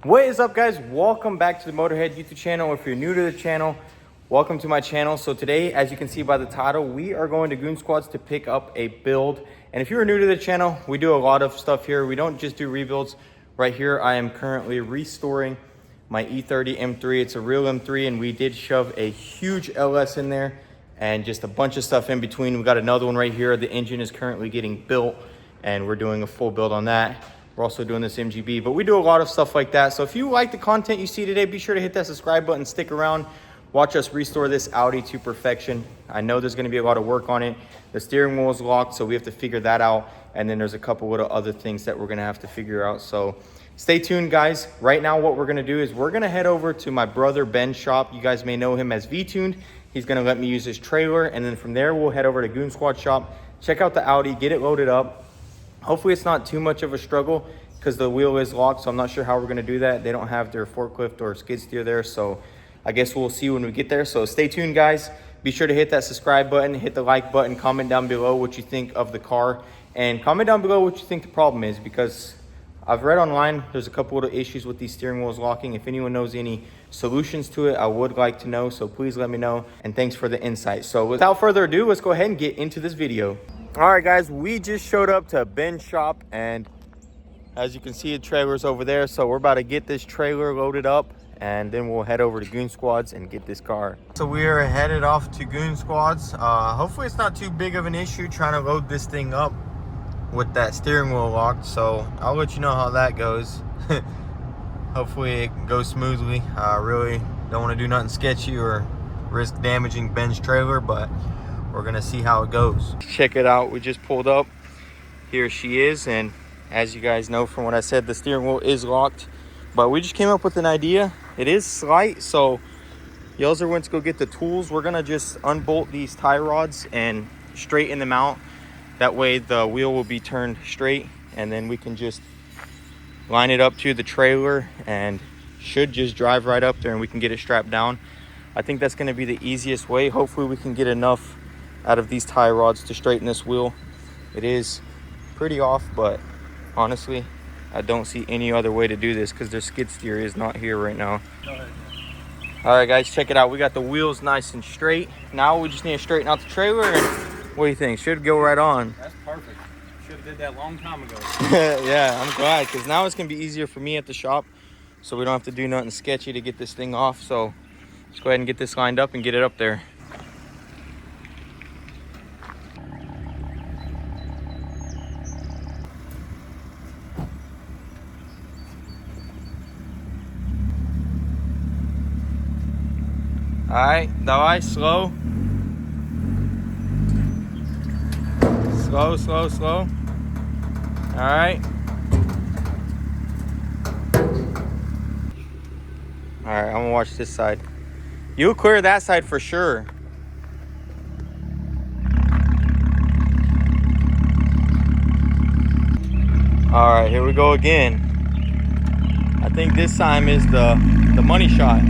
What is up, guys? Welcome back to the Motorhead YouTube channel. If you're new to the channel, welcome to my channel. So today, as you can see by the title, we are going to Goon Squads to pick up a build. And if you're new to the channel, we do a lot of stuff here. We don't just do rebuilds. Right here, I am currently restoring my E30 M3. It's a real M3, and we did shove a huge LS in there and just a bunch of stuff in between. We got another one right here. The engine is currently getting built, and we're doing a full build on that. We're also doing this MGB, but we do a lot of stuff like that. So if you like the content you see today, be sure to hit that subscribe button, stick around, watch us restore this Audi to perfection. I know there's gonna be a lot of work on it. The steering wheel is locked, so we have to figure that out. And then there's a couple little other things that we're gonna have to figure out. So stay tuned, guys. Right now, what we're gonna do is we're gonna head over to my brother Ben's shop. You guys may know him as V-Tuned. He's gonna let me use his trailer. And then from there, we'll head over to Goon Squad shop, check out the Audi, get it loaded up. Hopefully it's not too much of a struggle because the wheel is locked, so I'm not sure how we're going to do that. They don't have their forklift or skid steer there, so I guess we'll see when we get there. So stay tuned, guys. Be sure to hit that subscribe button, hit the like button, comment down below what you think of the car, and comment down below what you think the problem is, because I've read online there's a couple of issues with these steering wheels locking. If anyone knows any solutions to it, I would like to know, so please let me know, and thanks for the insight. So without further ado, let's go ahead and get into this video. All right, guys, we just showed up to Ben's shop, and as you can see, the trailer's over there. So we're about to get this trailer loaded up, and then we'll head over to Goon Squads and get this car. So we are headed off to Goon Squads. Hopefully it's not too big of an issue trying to load this thing up with that steering wheel locked. So I'll let you know how that goes. Hopefully it goes smoothly. I really don't want to do nothing sketchy or risk damaging Ben's trailer, but we're gonna see how it goes. Check it out, we just pulled up. Here she is, and as you guys know from what I said, the steering wheel is locked, but we just came up with an idea. It is slight, so Yelzer went to go get the tools. We're gonna just unbolt these tie rods and straighten them out. That way the wheel will be turned straight, and then we can just line it up to the trailer and should just drive right up there and we can get it strapped down. I think that's gonna be the easiest way. Hopefully we can get enough out of these tie rods to straighten this wheel. It is pretty off, but honestly, I don't see any other way to do this because their skid steer is not here right now. All right, guys, check it out. We got the wheels nice and straight. Now we just need to straighten out the trailer, and what do you think? Should go right on. That's perfect. Should have did that a long time ago. Yeah, I'm glad, because now it's gonna be easier for me at the shop, so we don't have to do nothing sketchy to get this thing off. So let's go ahead and get this lined up and get it up there. All right, давай, slow. Slow, slow, slow. All right. All right, I'm gonna watch this side. You'll clear that side for sure. All right, here we go again. I think this time is the money shot.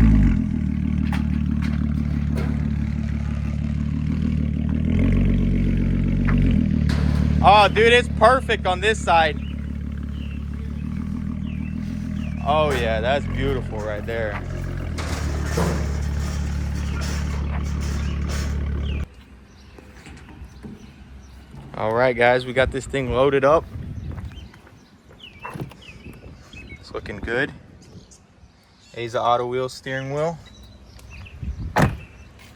Oh, dude, it's perfect on this side. Oh yeah, that's beautiful right there. All right, guys, we got this thing loaded up. It's looking good. Here's the auto wheel steering wheel.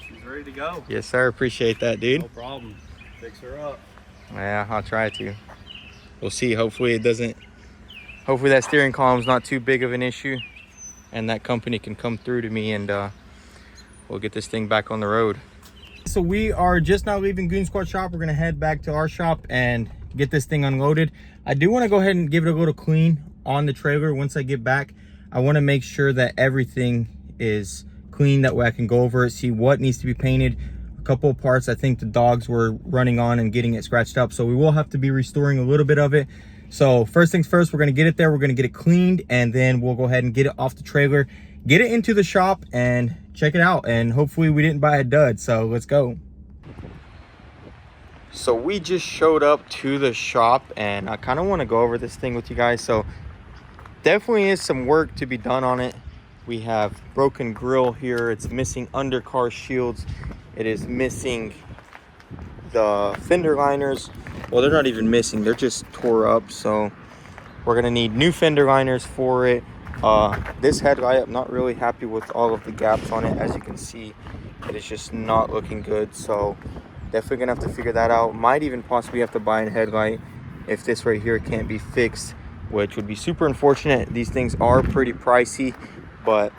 She's ready to go. Yes, sir. Appreciate that, dude. No problem. Fix her up. Yeah, I'll try to. We'll see. Hopefully it doesn't. Hopefully that steering column's not too big of an issue, and that company can come through to me, and we'll get this thing back on the road. So we are just now leaving Goon Squad shop. We're gonna head back to our shop and get this thing unloaded. I do want to go ahead and give it a little clean on the trailer. Once I get back, I want to make sure that everything is clean. That way I can go over it, see what needs to be painted. A couple of parts I think the dogs were running on and getting it scratched up, so we will have to be restoring a little bit of it. So first things first, we're going to get it there, we're going to get it cleaned, and then we'll go ahead and get it off the trailer, get it into the shop, and check it out. And hopefully we didn't buy a dud, so let's go. So we just showed up to the shop, and I kind of want to go over this thing with you guys. So definitely is some work to be done on it. We have broken grille here. It's missing undercar shields. It is missing the fender liners. Well, they're not even missing, they're just tore up. So we're gonna need new fender liners for it. This headlight, I'm not really happy with all of the gaps on it. As you can see, it is just not looking good. So definitely gonna have to figure that out. Might even possibly have to buy a headlight if this right here can't be fixed, which would be super unfortunate. These things are pretty pricey, but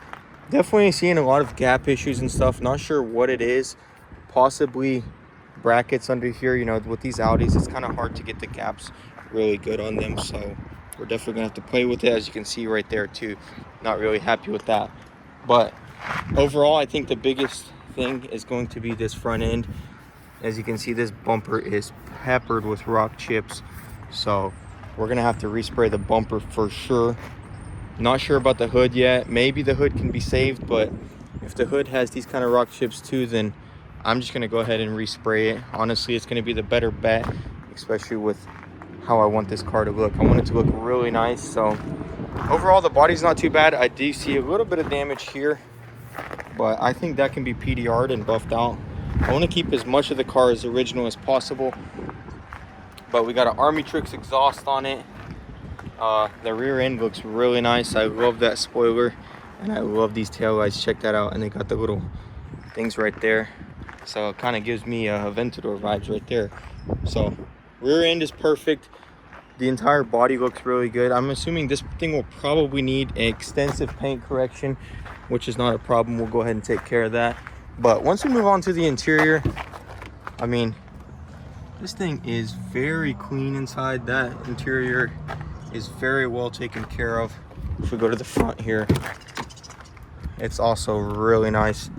definitely seeing a lot of gap issues and stuff. Not sure what it is. Possibly brackets under here. You know, with these Audis, it's kind of hard to get the gaps really good on them. So we're definitely gonna have to play with it. As you can see right there too, not really happy with that. But overall, I think the biggest thing is going to be this front end. As you can see, this bumper is peppered with rock chips. So we're gonna have to respray the bumper for sure. Not sure about the hood yet. Maybe the hood can be saved, but if the hood has these kind of rock chips too, then I'm just gonna go ahead and respray it. Honestly, it's gonna be the better bet, especially with how I want this car to look. I want it to look really nice. So overall, the body's not too bad. I do see a little bit of damage here, but I think that can be PDR'd and buffed out. I want to keep as much of the car as original as possible. But we got an Army Tricks exhaust on it. The rear end looks really nice. I love that spoiler, and I love these taillights. Check that out. And they got the little things right there, so it kind of gives me Aventador vibes right there. So rear end is perfect. The entire body looks really good. I'm assuming this thing will probably need extensive paint correction, which is not a problem. We'll go ahead and take care of that. But once we move on to the interior, I mean, this thing is very clean inside. That interior is very well taken care of. If we go to the front here, it's also really nice.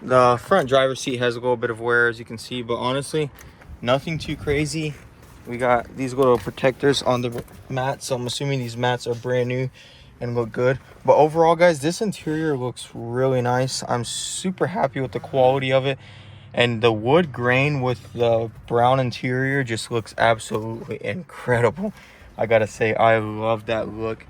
The front driver's seat has a little bit of wear, as you can see, but honestly, nothing too crazy. We got these little protectors on the mats, so I'm assuming these mats are brand new and look good. But overall, guys, this interior looks really nice. I'm super happy with the quality of it. And the wood grain with the brown interior just looks absolutely incredible. I gotta say, I love that look.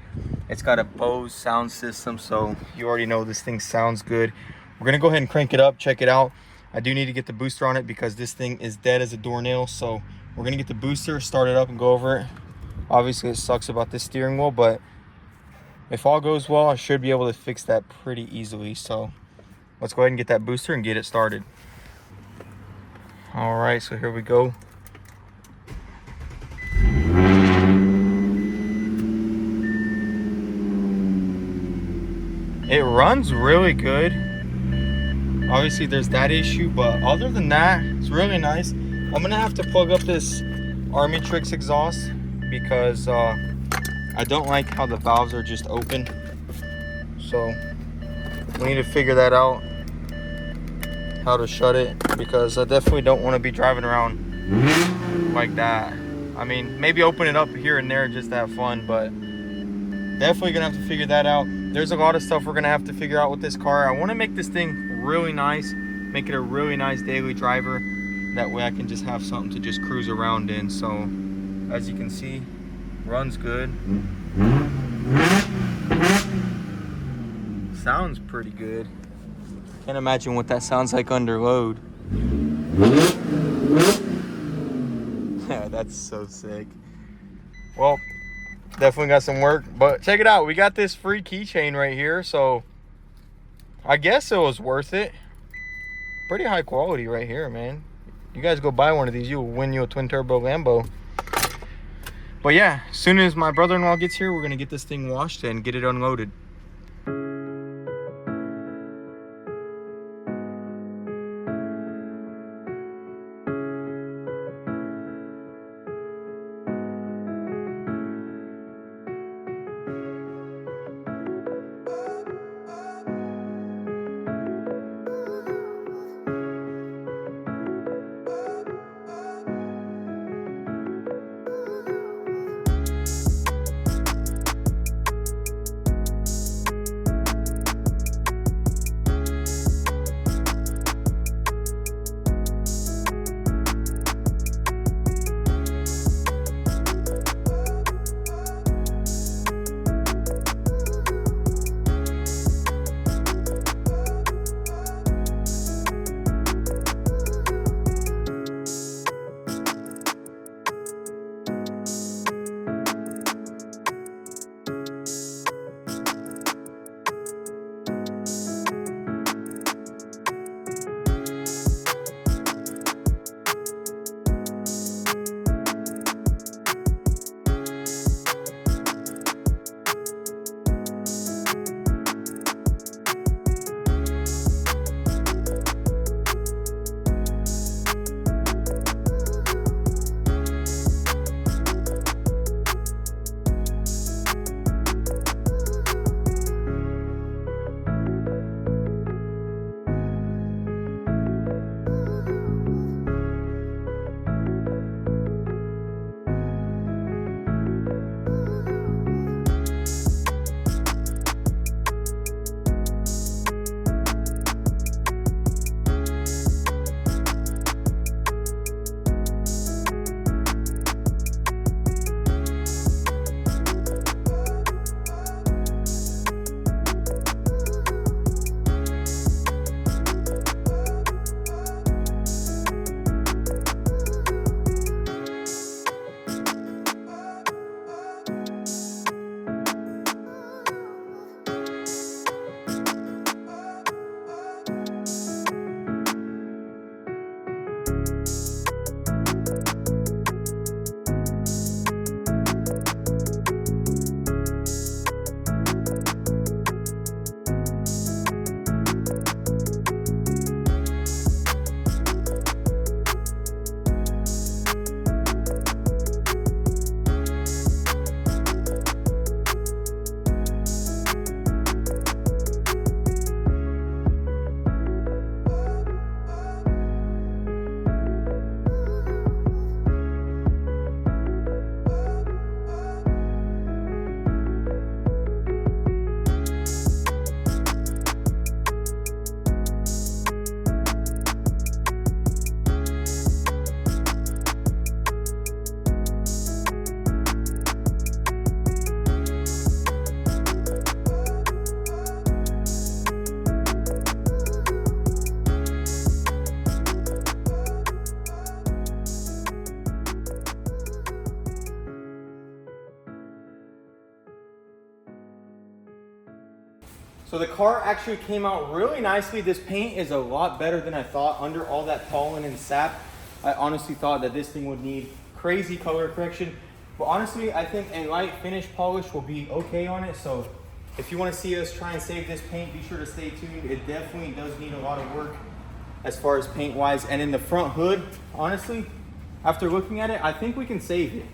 It's got a Bose sound system, so you already know this thing sounds good. We're gonna go ahead and crank it up, check it out. I do need to get the booster on it because this thing is dead as a doornail. So we're gonna get the booster, start it up, and go over it. Obviously, it sucks about this steering wheel, but if all goes well, I should be able to fix that pretty easily. So let's go ahead and get that booster and get it started. All right, so here we go. It runs really good. Obviously, there's that issue, but other than that, it's really nice. I'm gonna have to plug up this Army Tricks exhaust because I don't like how the valves are just open. So we need to figure that out, how to shut it, because I definitely don't want to be driving around like that. I mean, maybe open it up here and there just to have fun, but definitely gonna have to figure that out. There's a lot of stuff we're gonna have to figure out with this car. I want to make this thing really nice, make it a really nice daily driver. That way I can just have something to just cruise around in. So as you can see, runs good. Sounds pretty good. Can't imagine what that sounds like under load. Yeah, that's so sick. Well, definitely got some work, but check it out. We got this free keychain right here, so I guess it was worth it. Pretty high quality right here, man. You guys go buy one of these, you'll win you a twin turbo Lambo. But yeah, as soon as my brother-in-law gets here, we're gonna get this thing washed and get it unloaded. So the car actually came out really nicely. This paint is a lot better than I thought. Under all that pollen and sap, I honestly thought that this thing would need crazy color correction. But honestly, I think a light finish polish will be okay on it. So if you want to see us try and save this paint, be sure to stay tuned. It definitely does need a lot of work as far as paint wise. And in the front hood, honestly, after looking at it, I think we can save it.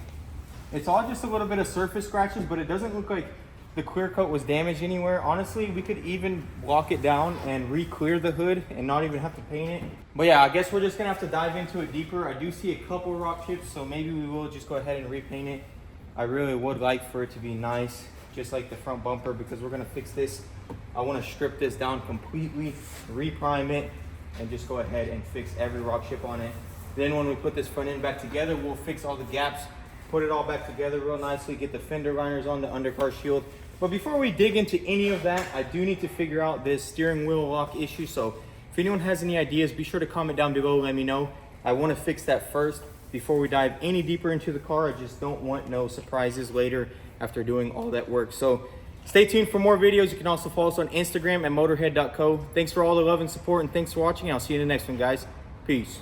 It's all just a little bit of surface scratches, but it doesn't look like the clear coat was damaged anywhere. Honestly, we could even lock it down and re-clear the hood and not even have to paint it. But yeah, I guess we're just gonna have to dive into it deeper. I do see a couple rock chips, so maybe we will just go ahead and repaint it. I really would like for it to be nice, just like the front bumper, because we're gonna fix this. I wanna strip this down completely, reprime it, and just go ahead and fix every rock chip on it. Then when we put this front end back together, we'll fix all the gaps, put it all back together real nicely, get the fender liners on, the undercar shield. But before we dig into any of that, I do need to figure out this steering wheel lock issue. So if anyone has any ideas, be sure to comment down below, let me know. I want to fix that first before we dive any deeper into the car. I just don't want no surprises later after doing all that work. So stay tuned for more videos. You can also follow us on Instagram at motorhead.co. Thanks for all the love and support, and thanks for watching. I'll see you in the next one, guys. Peace.